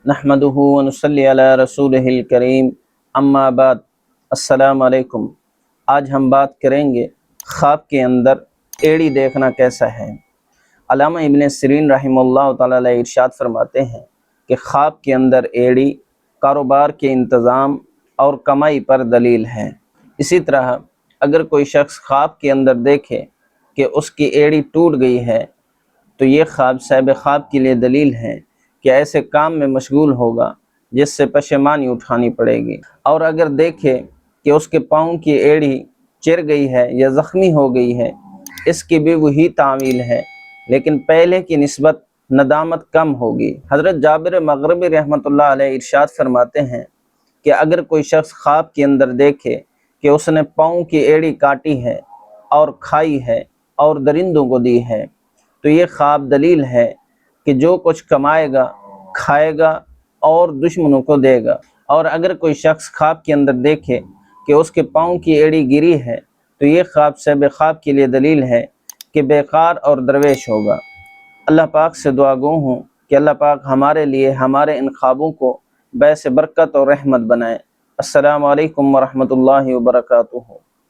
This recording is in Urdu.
نحمدہ ونصلی علی رسولہ الکریم اما بعد السلام علیکم۔ آج ہم بات کریں گے خواب کے اندر ایڑی دیکھنا کیسا ہے۔ علامہ ابن سیرین رحمہ اللہ تعالیٰ علیہ ارشاد فرماتے ہیں کہ خواب کے اندر ایڑی کاروبار کے انتظام اور کمائی پر دلیل ہے۔ اسی طرح اگر کوئی شخص خواب کے اندر دیکھے کہ اس کی ایڑی ٹوٹ گئی ہے تو یہ خواب صاحب خواب کے لیے دلیل ہے کہ ایسے کام میں مشغول ہوگا جس سے پشیمانی اٹھانی پڑے گی، اور اگر دیکھے کہ اس کے پاؤں کی ایڑی چر گئی ہے یا زخمی ہو گئی ہے، اس کی بھی وہی تعویل ہے لیکن پہلے کی نسبت ندامت کم ہوگی۔ حضرت جابر مغربی رحمۃ اللہ علیہ ارشاد فرماتے ہیں کہ اگر کوئی شخص خواب کے اندر دیکھے کہ اس نے پاؤں کی ایڑی کاٹی ہے اور کھائی ہے اور درندوں کو دی ہے تو یہ خواب دلیل ہے کہ جو کچھ کمائے گا کھائے گا اور دشمنوں کو دے گا۔ اور اگر کوئی شخص خواب کے اندر دیکھے کہ اس کے پاؤں کی ایڑی گری ہے تو یہ خواب سے بے خواب کے لیے دلیل ہے کہ بیکار اور درویش ہوگا۔ اللہ پاک سے دعا گو ہوں کہ اللہ پاک ہمارے لیے ہمارے ان خوابوں کو باعث برکت اور رحمت بنائے۔ السلام علیکم ورحمۃ اللہ وبرکاتہ۔